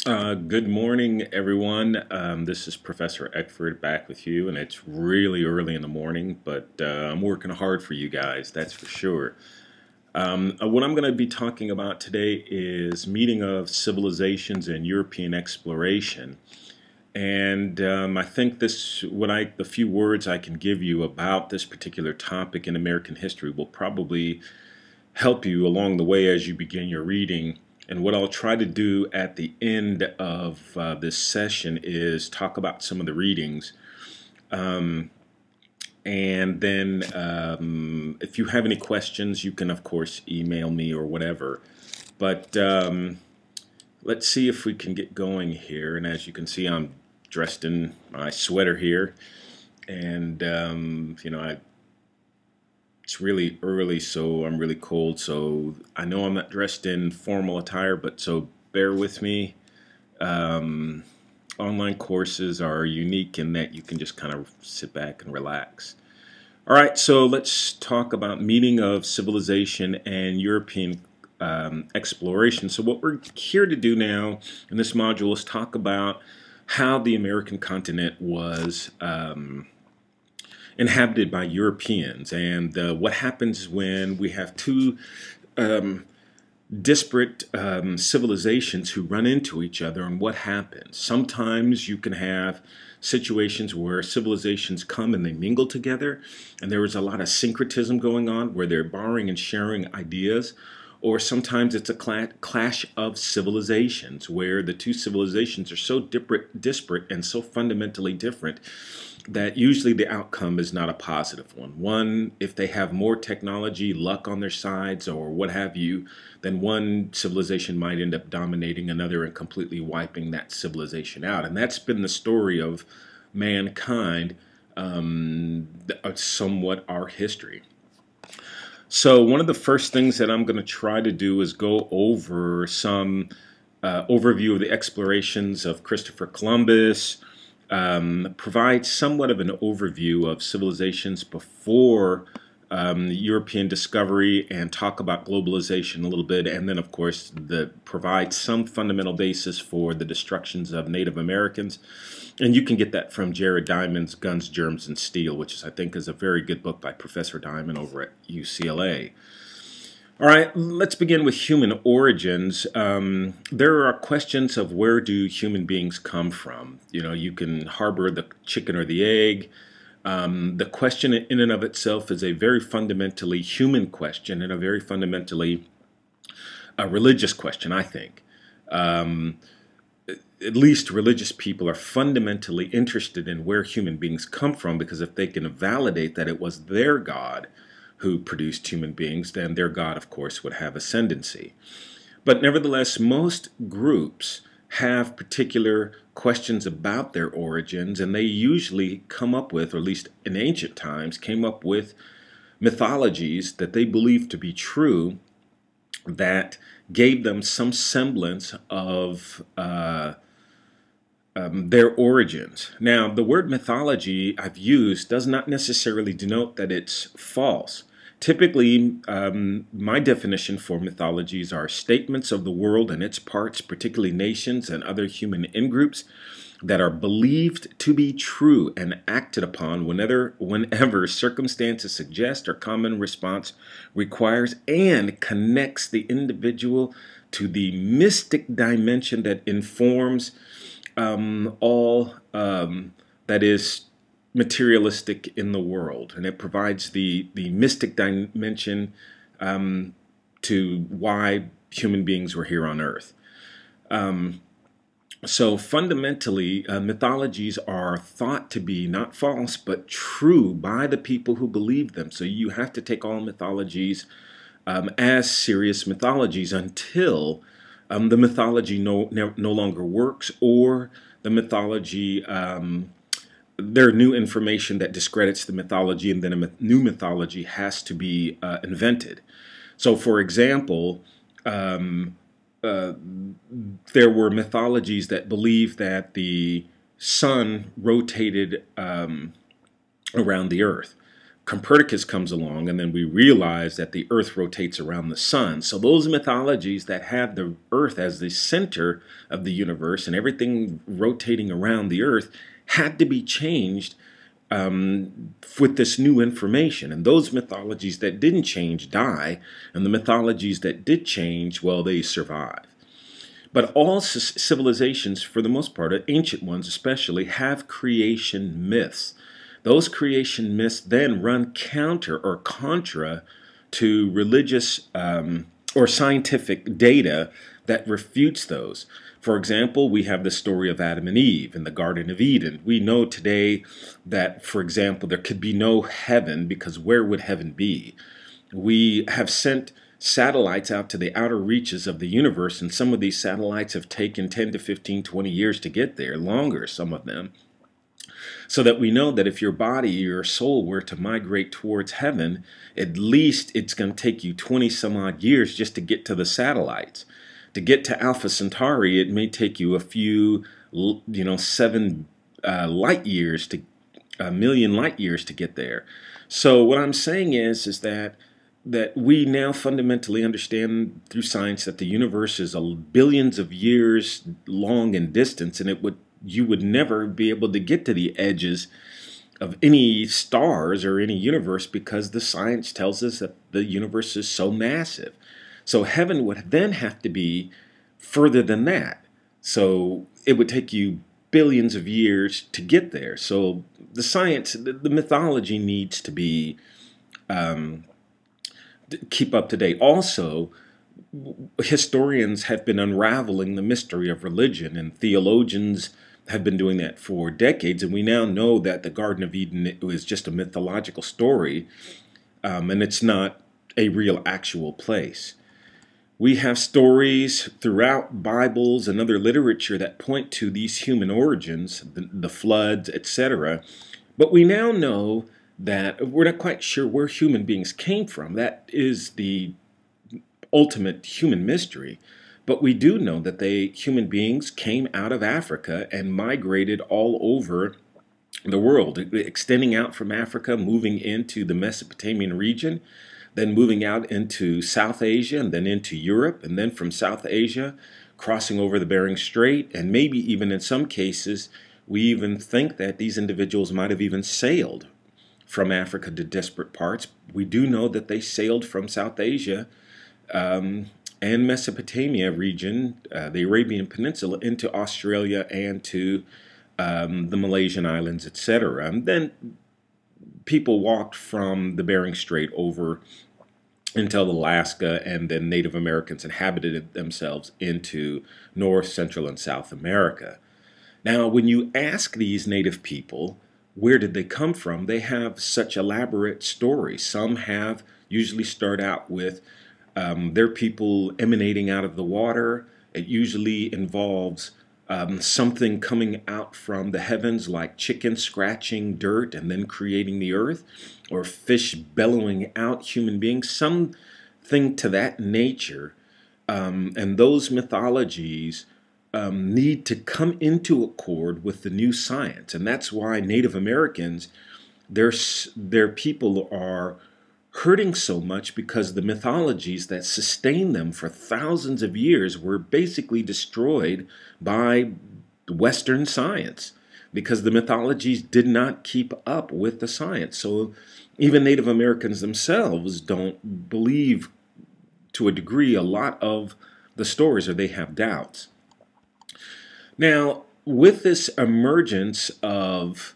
Good morning, everyone. This is Professor Eckford back with you, and it's really early in the morning, but I'm working hard for you guys, that's for sure. What I'm going to be talking about today is meeting of civilizations and European exploration. And I think the few words I can give you about this particular topic in American history will probably help you along the way as you begin your reading. And what I'll try to do at the end of this session is talk about some of the readings. Um, and then if you have any questions, you can, of course, email me or whatever. But let's see if we can get going here. And as you can see, I'm dressed in my sweater here. And, it's really early, so I'm really cold. So I know I'm not dressed in formal attire, but so bear with me. Um, Online courses are unique in that you can just kind of sit back and relax. All right, so let's talk about meeting of civilization and European exploration. So what we're here to do now in this module is talk about how the American continent was inhabited by Europeans, and what happens when we have two um, disparate civilizations who run into each other, and what happens. Sometimes you can have situations where civilizations come and they mingle together, and there is a lot of syncretism going on where they're borrowing and sharing ideas. Or sometimes it's a clash of civilizations where the two civilizations are so disparate and so fundamentally different that usually the outcome is not a positive one. One, if they have more technology, luck on their sides, or what have you, then one civilization might end up dominating another and completely wiping that civilization out. And that's been the story of mankind, somewhat our history. So one of the first things that I'm going to try to do is go over some overview of the explorations of Christopher Columbus, provide somewhat of an overview of civilizations before European discovery, and talk about globalization a little bit, and then of course provide some fundamental basis for the destructions of Native Americans. And you can get that from Jared Diamond's Guns, Germs, and Steel, which I think is a very good book by Professor Diamond over at UCLA. All right, let's begin with human origins. There are questions of where do human beings come from. You know, you can harbor the chicken or the egg. The question in and of itself is a very fundamentally human question and a very fundamentally religious question, I think. At least religious people are fundamentally interested in where human beings come from, because if they can validate that it was their God who produced human beings, then their God, of course, would have ascendancy. But nevertheless, most groups have particular questions about their origins, and they usually come up with, or at least in ancient times, came up with mythologies that they believed to be true that gave them some semblance of their origins. Now, the word mythology I've used does not necessarily denote that it's false. Typically, my definition for mythologies are statements of the world and its parts, particularly nations and other human in-groups, that are believed to be true and acted upon whenever circumstances suggest or common response requires, and connects the individual to the mystic dimension that informs all that is materialistic in the world, and it provides the mystic dimension to why human beings were here on Earth. So fundamentally, mythologies are thought to be not false but true by the people who believe them. So you have to take all mythologies as serious mythologies until the mythology no longer works, or the mythology there are new information that discredits the mythology, and then a new mythology has to be invented. So, for example, there were mythologies that believed that the sun rotated around the earth. Copernicus comes along, and then we realize that the earth rotates around the sun. So those mythologies that have the earth as the center of the universe and everything rotating around the earth had to be changed with this new information. And those mythologies that didn't change die, and the mythologies that did change, well, they survive. But all civilizations, for the most part, ancient ones especially, have creation myths. Those creation myths then run counter or contra to religious or scientific data that refutes those. For example, we have the story of Adam and Eve in the Garden of Eden. We know today that, for example, there could be no heaven, because where would heaven be? We have sent satellites out to the outer reaches of the universe, and some of these satellites have taken 10 to 15, 20 years to get there, longer, some of them. So that we know that if your body, your soul were to migrate towards heaven, at least it's going to take you 20 some odd years just to get to the satellites. To get to Alpha Centauri, it may take you a few, 7 light years to a million light years to get there. So what I'm saying is that we now fundamentally understand through science that the universe is billions of years long in distance, and you would never be able to get to the edges of any stars or any universe, because the science tells us that the universe is so massive. So heaven would then have to be further than that. So it would take you billions of years to get there. So the science, the mythology needs to be keep up to date. Also, historians have been unraveling the mystery of religion, and theologians have been doing that for decades, and we now know that the Garden of Eden was just a mythological story, and it's not a real actual place. We have stories throughout Bibles and other literature that point to these human origins, the floods, etc. But we now know that we're not quite sure where human beings came from. That is the ultimate human mystery. But we do know that human beings came out of Africa and migrated all over the world, extending out from Africa, moving into the Mesopotamian region, then moving out into South Asia, and then into Europe, and then from South Asia, crossing over the Bering Strait, and maybe even in some cases, we even think that these individuals might have even sailed from Africa to disparate parts. We do know that they sailed from South Asia and Mesopotamia region, the Arabian Peninsula, into Australia and to the Malaysian islands, etc. And then people walked from the Bering Strait over until Alaska, and then Native Americans inhabited themselves into North, Central, and South America. Now, when you ask these native people, where did they come from, they have such elaborate stories. Some usually start out with their people emanating out of the water. It usually involves something coming out from the heavens, like chickens scratching dirt and then creating the earth, or fish bellowing out human beings, something to that nature. And those mythologies need to come into accord with the new science. And that's why Native Americans, their people are hurting so much, because the mythologies that sustained them for thousands of years were basically destroyed by Western science, because the mythologies did not keep up with the science. So even Native Americans themselves don't believe, to a degree, a lot of the stories, or they have doubts. Now, with this emergence of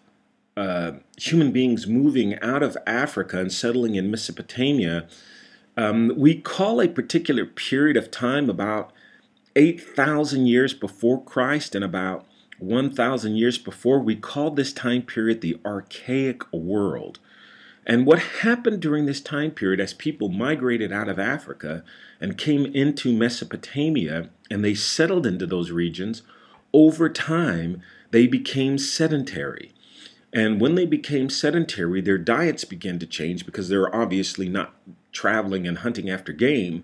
human beings moving out of Africa and settling in Mesopotamia, we call a particular period of time about 8,000 years before Christ and about 1,000 years before, we call this time period the Archaic World. And what happened during this time period, as people migrated out of Africa and came into Mesopotamia and they settled into those regions, over time they became sedentary. And when they became sedentary, their diets began to change, because they're obviously not traveling and hunting after game.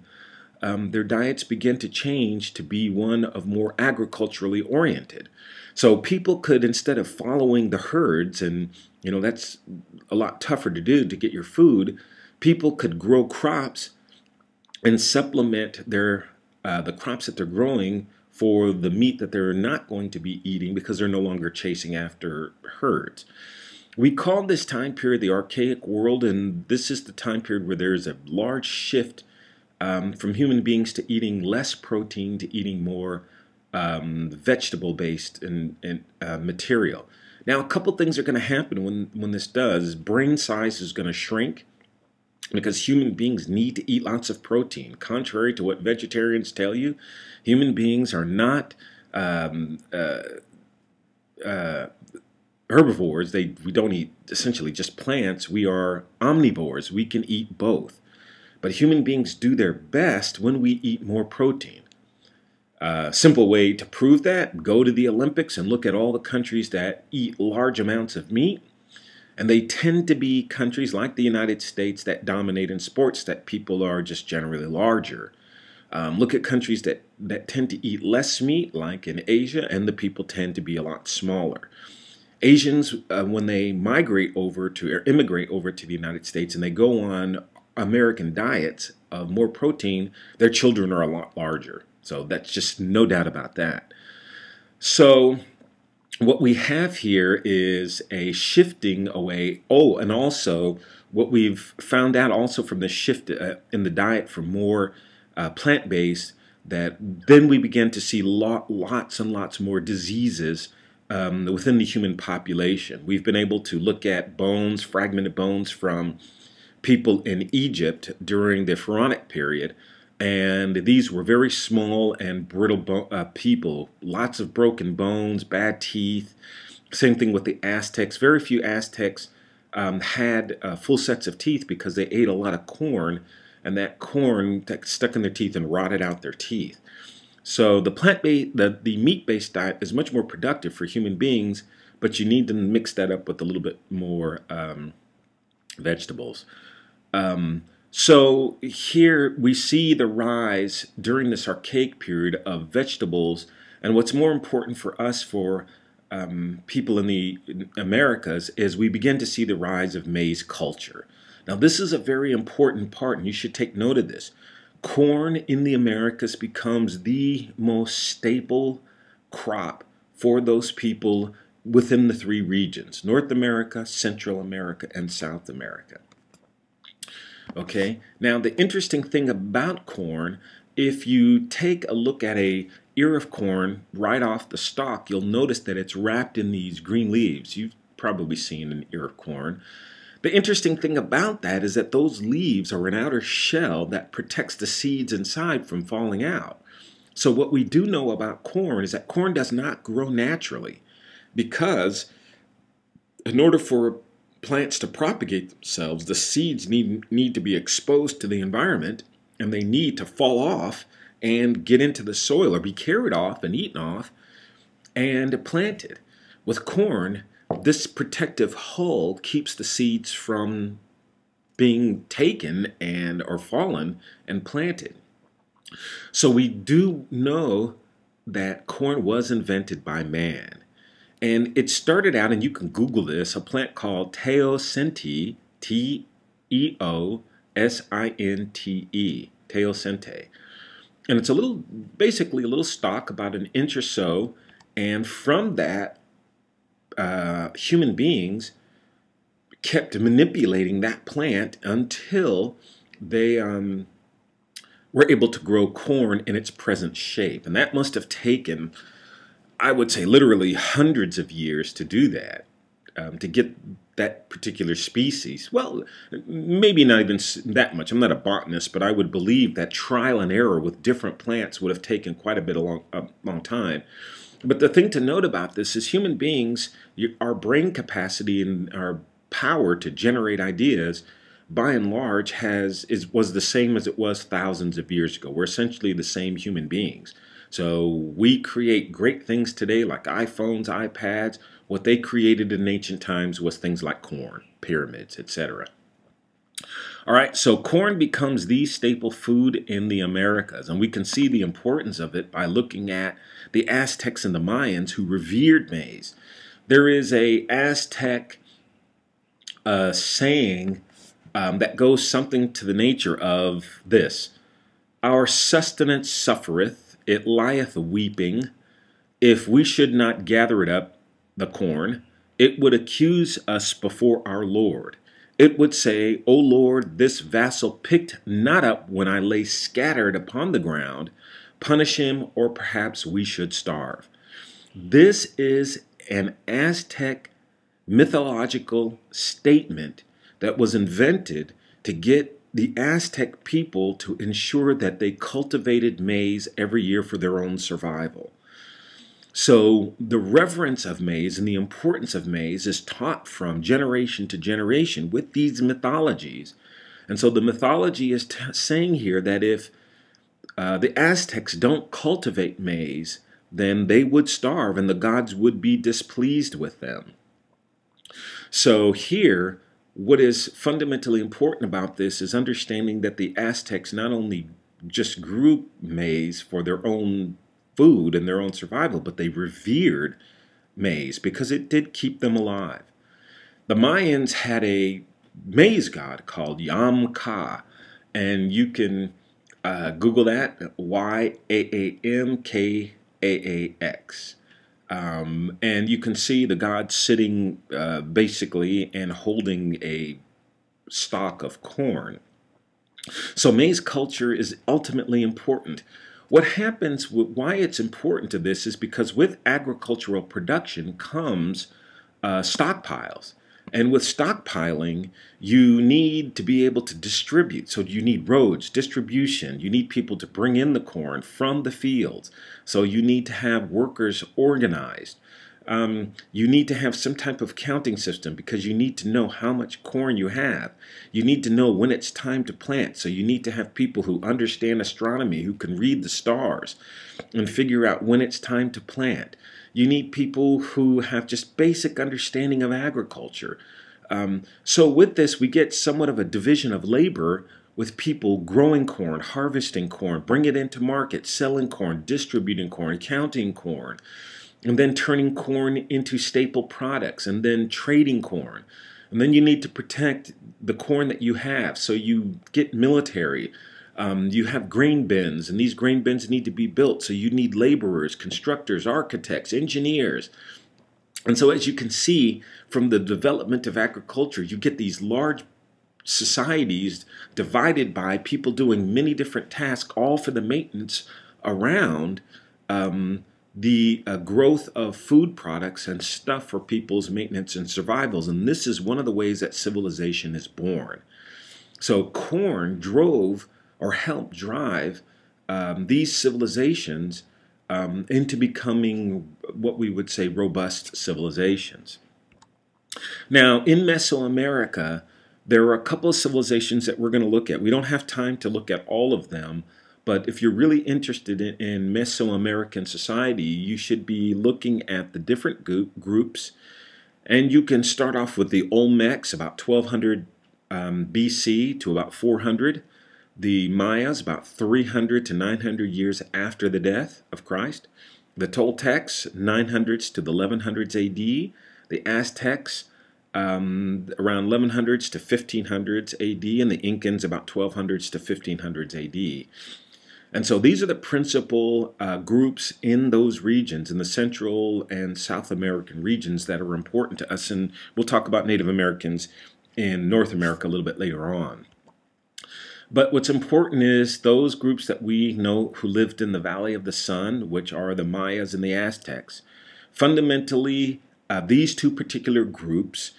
their diets began to change to be one of more agriculturally oriented. So people could, instead of following the herds, and that's a lot tougher to do to get your food, people could grow crops and supplement the crops that they're growing for the meat that they're not going to be eating because they're no longer chasing after herds. We call this time period the archaic world, and this is the time period where there's a large shift from human beings to eating less protein to eating more vegetable-based and material. Now, a couple things are going to happen when this does. Brain size is going to shrink because human beings need to eat lots of protein. Contrary to what vegetarians tell you, human beings are not herbivores. We don't eat essentially just plants. We are omnivores. We can eat both. But human beings do their best when we eat more protein. Simple way to prove that, go to the Olympics and look at all the countries that eat large amounts of meat. And they tend to be countries like the United States that dominate in sports, that people are just generally larger. Look at countries that tend to eat less meat, like in Asia, and the people tend to be a lot smaller. Asians, when they migrate over to or immigrate over to the United States and they go on American diets of more protein, their children are a lot larger. So that's just no doubt about that. So what we have here is a shifting away. Oh, and also what we've found out also from the shift in the diet from more plant-based, that then we begin to see lots and lots more diseases within the human population. We've been able to look at bones, fragmented bones from people in Egypt during the Pharaonic period, and these were very small and brittle people, lots of broken bones, bad teeth. Same thing with the Aztecs. Very few Aztecs had full sets of teeth because they ate a lot of corn, and that corn stuck in their teeth and rotted out their teeth. So the meat-based diet is much more productive for human beings, but you need to mix that up with a little bit more vegetables. So here we see the rise during this archaic period of vegetables, and what's more important for us, for people in the Americas, is we begin to see the rise of maize culture. Now this is a very important part, and you should take note of this. Corn in the Americas becomes the most staple crop for those people within the three regions: North America, Central America, and South America. Okay, now the interesting thing about corn, if you take a look at a ear of corn right off the stalk, you'll notice that it's wrapped in these green leaves. You've probably seen an ear of corn. The interesting thing about that is that those leaves are an outer shell that protects the seeds inside from falling out. So what we do know about corn is that corn does not grow naturally, because in order for plants to propagate themselves, the seeds need to be exposed to the environment, and they need to fall off and get into the soil or be carried off and eaten off and planted. With corn, this protective hull keeps the seeds from being taken or fallen and planted. So we do know that corn was invented by man. And it started out, and you can Google this, a plant called teosinte, T-E-O-S-I-N-T-E, teosinte. And it's basically a little stalk about an inch or so, and from that, human beings kept manipulating that plant until they were able to grow corn in its present shape. And that must have taken, I would say, literally hundreds of years to do that, to get that particular species. Well, maybe not even that much. I'm not a botanist, but I would believe that trial and error with different plants would have taken quite a long time. But the thing to note about this is human beings, our brain capacity and our power to generate ideas, by and large, was the same as it was thousands of years ago. We're essentially the same human beings. So we create great things today like iPhones, iPads. What they created in ancient times was things like corn, pyramids, etc. All right, so corn becomes the staple food in the Americas, and we can see the importance of it by looking at the Aztecs and the Mayans who revered maize. There is a Aztec saying that goes something to the nature of this: Our sustenance suffereth, it lieth weeping. If we should not gather it up, the corn, it would accuse us before our Lord. It would say, O Lord, this vassal picked not up when I lay scattered upon the ground. Punish him, or perhaps we should starve. This is an Aztec mythological statement that was invented to get the Aztec people to ensure that they cultivated maize every year for their own survival. So the reverence of maize and the importance of maize is taught from generation to generation with these mythologies. And so the mythology is saying here that if the Aztecs don't cultivate maize, then they would starve and the gods would be displeased with them. So here, what is fundamentally important about this is understanding that the Aztecs not only just grew maize for their own food and their own survival, but they revered maize because it did keep them alive. The Mayans had a maize god called Yamka, and you can Google that, Yaamkaax. And you can see the god sitting basically and holding a stalk of corn. So maize culture is ultimately important. What happens, why it's important to this is because with agricultural production comes stockpiles. And with stockpiling, you need to be able to distribute. So you need roads, distribution. You need people to bring in the corn from the fields. So you need to have workers organized. You need to have some type of counting system because you need to know how much corn you have. You need to know when it's time to plant. So you need to have people who understand astronomy, who can read the stars and figure out when it's time to plant. You need people who have just basic understanding of agriculture. So with this, we get somewhat of a division of labor with people growing corn, harvesting corn, bringing it into market, selling corn, distributing corn, counting corn, and then turning corn into staple products, and then trading corn. And then you need to protect the corn that you have. So you get military. You have grain bins, and these grain bins need to be built. So you need laborers, constructors, architects, engineers. And so as you can see from the development of agriculture, you get these large societies divided by people doing many different tasks, all for the maintenance around the growth of food products and stuff for people's maintenance and survivals. And this is one of the ways that civilization is born. So corn drove or helped drive these civilizations into becoming what we would say robust civilizations. Now, in Mesoamerica, there are a couple of civilizations that we're going to look at. We don't have time to look at all of them, but if you're really interested in Mesoamerican society, you should be looking at the different groups. And you can start off with the Olmecs, about 1200 BC to about 400. The Mayas, about 300 to 900 years after the death of Christ. The Toltecs, 900s to the 1100s AD. The Aztecs, around 1100s to 1500s AD. And the Incans, about 1200s to 1500s AD. And so these are the principal groups in those regions, in the Central and South American regions, that are important to us. And we'll talk about Native Americans in North America a little bit later on. But what's important is those groups that we know who lived in the Valley of the Sun, which are the Mayas and the Aztecs. Fundamentally, these two particular groups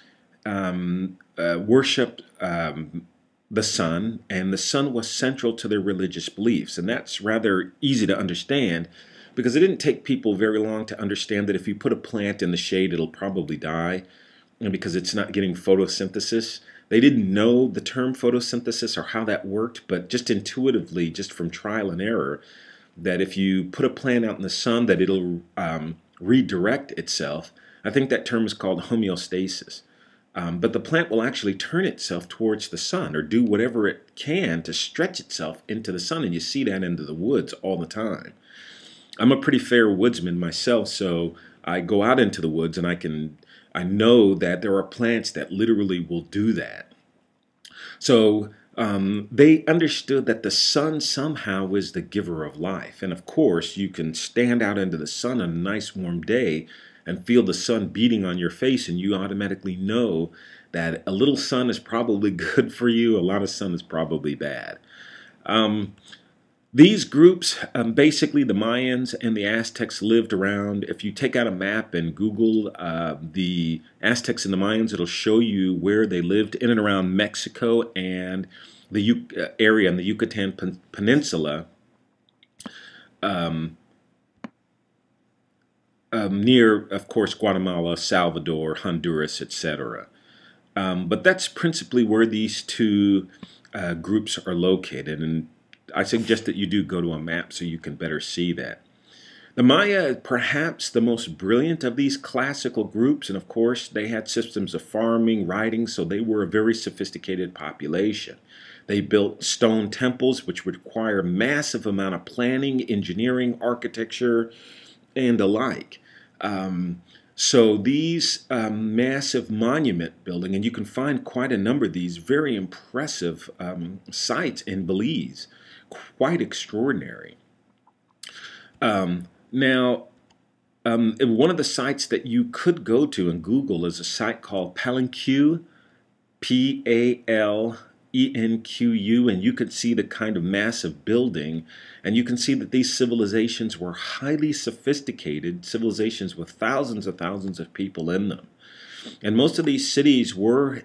worshiped the sun, and the sun was central to their religious beliefs. And that's rather easy to understand because it didn't take people very long to understand that if you put a plant in the shade, it'll probably die, and because it's not getting photosynthesis. They didn't know the term photosynthesis or how that worked, but just intuitively, just from trial and error, that if you put a plant out in the sun, that it'll redirect itself. I think that term is called homeostasis. But the plant will actually turn itself towards the sun or do whatever it can to stretch itself into the sun. And you see that into the woods all the time. I'm a pretty fair woodsman myself, so I go out into the woods and I know that there are plants that literally will do that. So they understood that the sun somehow is the giver of life. And of course, you can stand out into the sun on a nice warm day and feel the sun beating on your face, and you automatically know that a little sun is probably good for you, a lot of sun is probably bad. These groups, basically the Mayans and the Aztecs lived around. If you take out a map and Google the Aztecs and the Mayans, it'll show you where they lived in and around Mexico and the area in the Yucatan Peninsula, near, of course, Guatemala, Salvador, Honduras, etc. But that's principally where these two groups are located, and I suggest that you do go to a map so you can better see that. The Maya, perhaps the most brilliant of these classical groups, and of course they had systems of farming, writing, so they were a very sophisticated population. They built stone temples, which would require massive amount of planning, engineering, architecture, and the like. So these massive monument building, and you can find quite a number of these very impressive sites in Belize, quite extraordinary. Now, one of the sites that you could go to and Google is a site called Palenque, Palenqu, and you could see the kind of massive building, and you can see that these civilizations were highly sophisticated civilizations with thousands of people in them. And most of these cities were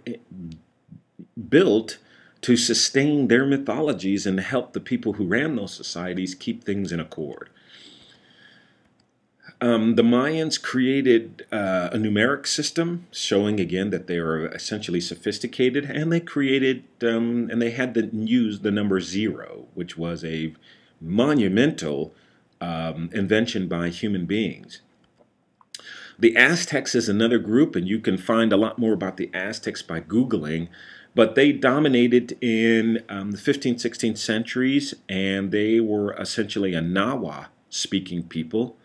built to sustain their mythologies and help the people who ran those societies keep things in accord. The Mayans created a numeric system, showing again that they are essentially sophisticated, and they created, and they had to use the number 0, which was a monumental invention by human beings. The Aztecs is another group, and you can find a lot more about the Aztecs by Googling, but they dominated in the 15th, 16th centuries, and they were essentially a Nahua-speaking people.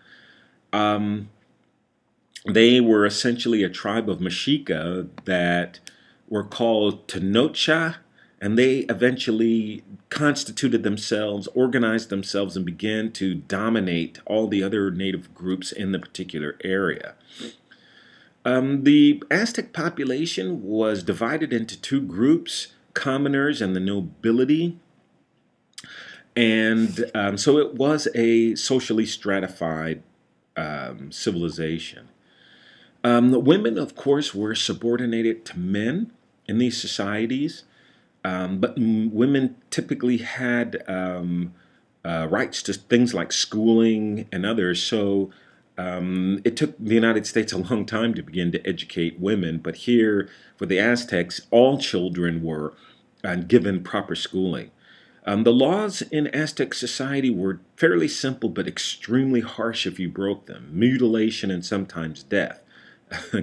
They were essentially a tribe of Mexica that were called Tenochtitlan, and they eventually constituted themselves, organized themselves, and began to dominate all the other native groups in the particular area. The Aztec population was divided into two groups, commoners and the nobility. And so it was a socially stratified civilization. Women, of course, were subordinated to men in these societies, but women typically had rights to things like schooling and others. So it took the United States a long time to begin to educate women, but here for the Aztecs, all children were given proper schooling. The laws in Aztec society were fairly simple but extremely harsh if you broke them. Mutilation and sometimes death,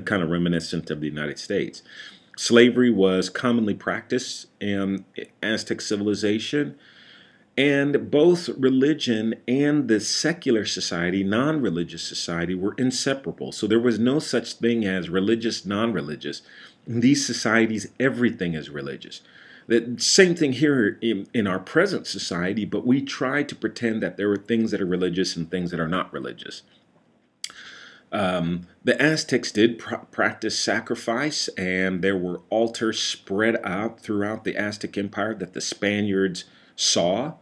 kind of reminiscent of the United States. Slavery was commonly practiced in Aztec civilization, and both religion and the secular society, non-religious society, were inseparable. So there was no such thing as religious, non-religious. In these societies, everything is religious. The same thing here in our present society, but we try to pretend that there are things that are religious and things that are not religious. The Aztecs did practice sacrifice, and there were altars spread out throughout the Aztec Empire that the Spaniards saw.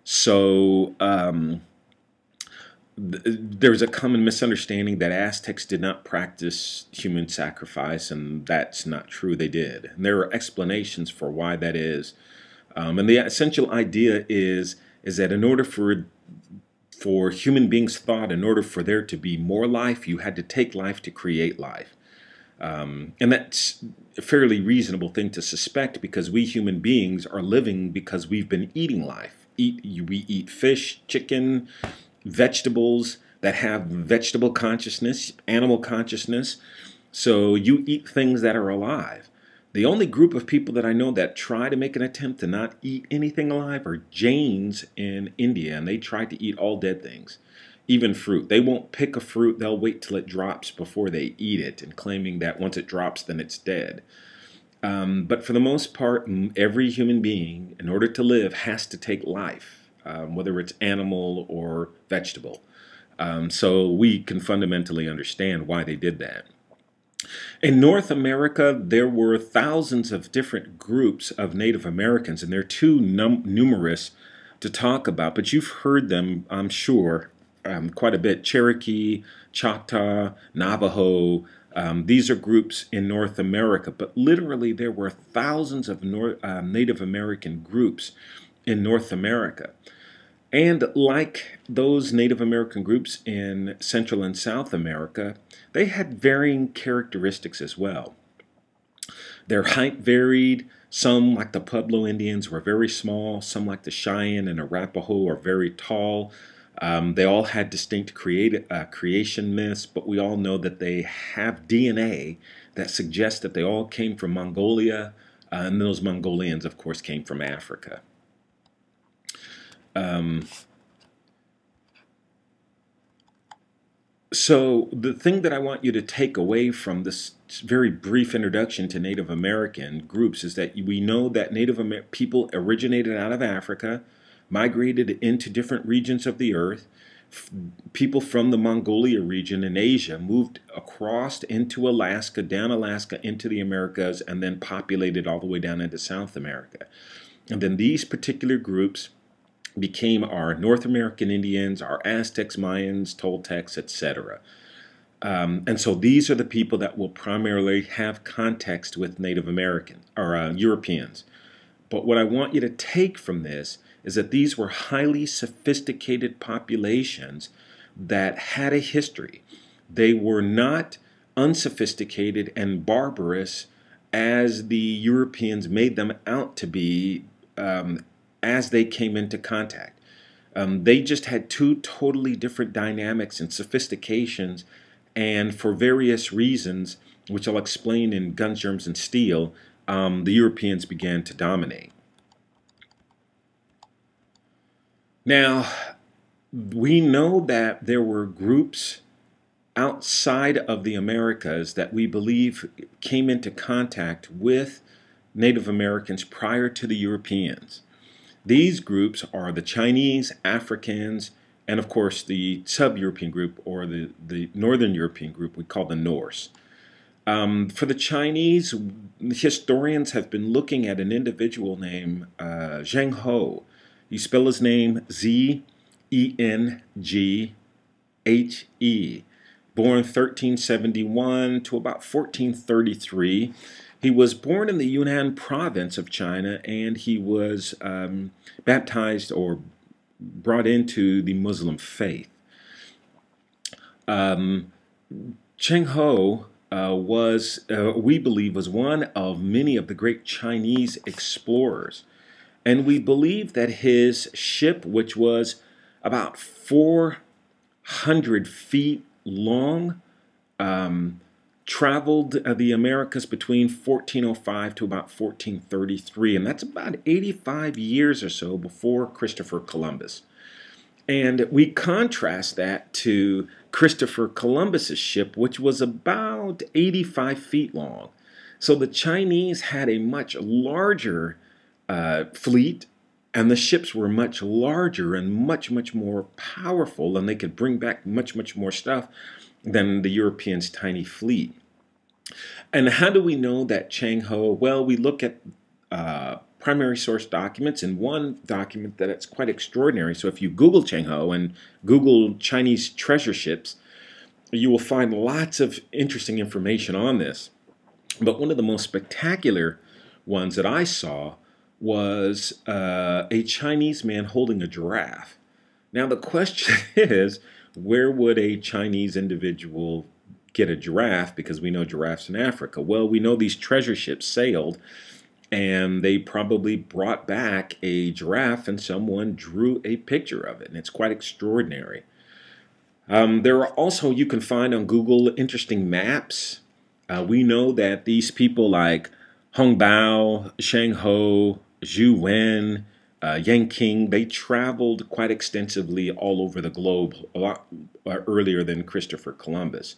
So there's a common misunderstanding that Aztecs did not practice human sacrifice, and that's not true. They did. And there are explanations for why that is. And the essential idea is that in order for human beings thought, in order for there to be more life, you had to take life to create life. And that's a fairly reasonable thing to suspect, because we human beings are living because we've been eating life. We eat fish, chicken, vegetables that have vegetable consciousness, animal consciousness. So you eat things that are alive. The only group of people that I know that try to make an attempt to not eat anything alive are Jains in India, and they try to eat all dead things, even fruit. They won't pick a fruit, they'll wait till it drops before they eat it, and claiming that once it drops, then it's dead. But for the most part, every human being, in order to live, has to take life, whether it's animal or vegetable. So we can fundamentally understand why they did that. In North America, there were thousands of different groups of Native Americans, and they're too numerous to talk about, but you've heard them, I'm sure, quite a bit. Cherokee, Choctaw, Navajo. These are groups in North America, but literally there were thousands of Native American groups in North America. And like those Native American groups in Central and South America, they had varying characteristics as well. Their height varied. Some, like the Pueblo Indians, were very small. Some, like the Cheyenne and Arapaho, are very tall. They all had distinct creation myths, but we all know that they have DNA that suggests that they all came from Mongolia, and those Mongolians, of course, came from Africa. So the thing that I want you to take away from this very brief introduction to Native American groups is that we know that Native people originated out of Africa, migrated into different regions of the earth. People from the Mongolia region in Asia moved across into Alaska, down Alaska into the Americas, and then populated all the way down into South America. And then these particular groups became our North American Indians, our Aztecs, Mayans, Toltecs, etc. And so these are the people that will primarily have context with Native American or Europeans. But what I want you to take from this is that these were highly sophisticated populations that had a history. They were not unsophisticated and barbarous as the Europeans made them out to be as they came into contact. They just had two totally different dynamics and sophistications, and for various reasons, which I'll explain in Guns, Germs, and Steel, the Europeans began to dominate. Now, we know that there were groups outside of the Americas that we believe came into contact with Native Americans prior to the Europeans. These groups are the Chinese, Africans, and of course the sub-European group, or the Northern European group we call the Norse. For the Chinese, historians have been looking at an individual named Zheng Ho. You spell his name Z-E-N-G-H-E. Born 1371 to about 1433. He was born in the Yunnan province of China, and he was baptized or brought into the Muslim faith. Cheng Ho was, we believe, was one of many of the great Chinese explorers. And we believe that his ship, which was about 400 feet long, traveled the Americas between 1405 to about 1433, and that's about 85 years or so before Christopher Columbus. And we contrast that to Christopher Columbus's ship, which was about 85 feet long. So the Chinese had a much larger fleet, and the ships were much larger and much more powerful, and they could bring back much more stuff than the Europeans' tiny fleet. And how do we know that Cheng Ho? Well, we look at primary source documents, and one document that it's quite extraordinary. So if you Google Cheng Ho and Google Chinese treasure ships, you will find lots of interesting information on this. But one of the most spectacular ones that I saw was a Chinese man holding a giraffe. Now the question is, where would a Chinese individual get a giraffe? Because we know giraffes in Africa. Well, we know these treasure ships sailed, and they probably brought back a giraffe, and someone drew a picture of it, and it's quite extraordinary. There are also, you can find on Google, interesting maps We know that these people like Hong Bao, Shang Ho, Zhu Wen, Yang King, they traveled quite extensively all over the globe a lot earlier than Christopher Columbus.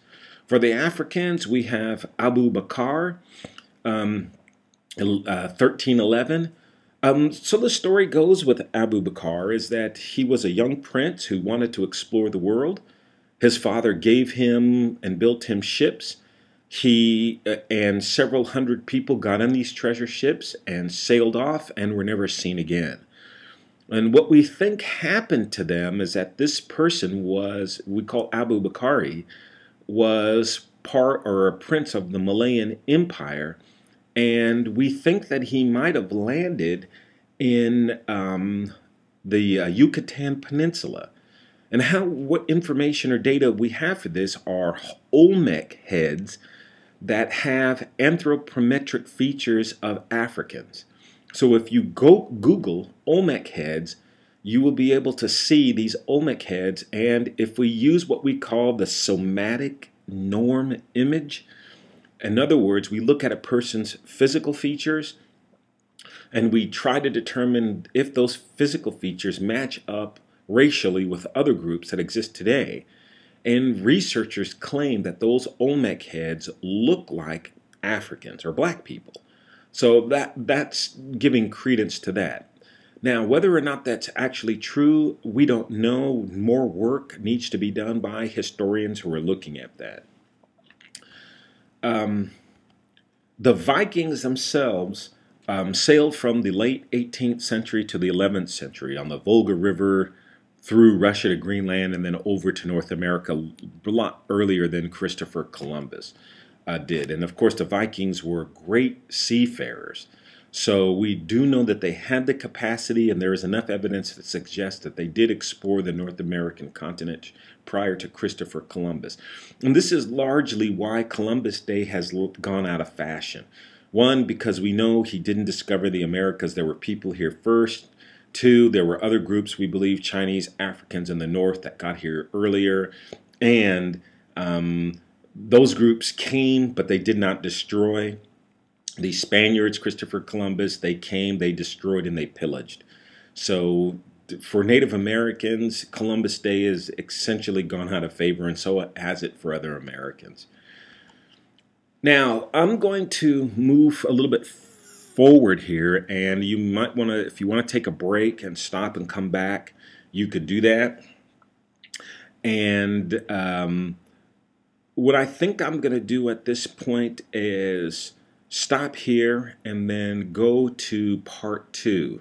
For the Africans, we have Abu Bakr, 1311. So the story goes with Abu Bakr is that he was a young prince who wanted to explore the world. His father gave him and built him ships. He and several hundred people got on these treasure ships and sailed off and were never seen again. And what we think happened to them is that this person was, we call Abu Bakr, was part or a prince of the Malayan Empire, and we think that he might have landed in the Yucatan Peninsula. And what information or data we have for this are Olmec heads that have anthropometric features of Africans. So if you go Google Olmec heads, you will be able to see these Olmec heads, and if we use what we call the somatic norm image, in other words, we look at a person's physical features and we try to determine if those physical features match up racially with other groups that exist today. And researchers claim that those Olmec heads look like Africans or black people. So that's giving credence to that. Now, whether or not that's actually true, we don't know. More work needs to be done by historians who are looking at that. The Vikings themselves sailed from the late 18th century to the 11th century on the Volga River through Russia to Greenland and then over to North America a lot earlier than Christopher Columbus did. And of course, the Vikings were great seafarers. So we do know that they had the capacity, and there is enough evidence to suggest that they did explore the North American continent prior to Christopher Columbus. And this is largely why Columbus Day has gone out of fashion. One, because we know he didn't discover the Americas. There were people here first. Two, there were other groups, we believe, Chinese, Africans in the north that got here earlier. And those groups came, but they did not destroy. The Spaniards, Christopher Columbus, they came, they destroyed, and they pillaged. So for Native Americans, Columbus Day has essentially gone out of favor, and so has it for other Americans. Now, I'm going to move a little bit forward here, and you might want to, if you want to take a break and stop and come back, you could do that. And what I think I'm going to do at this point is stop here and then go to part 2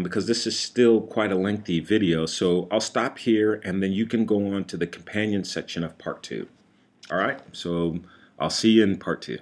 because this is still quite a lengthy video. So I'll stop here and then you can go on to the companion section of part 2. All right, so I'll see you in part 2.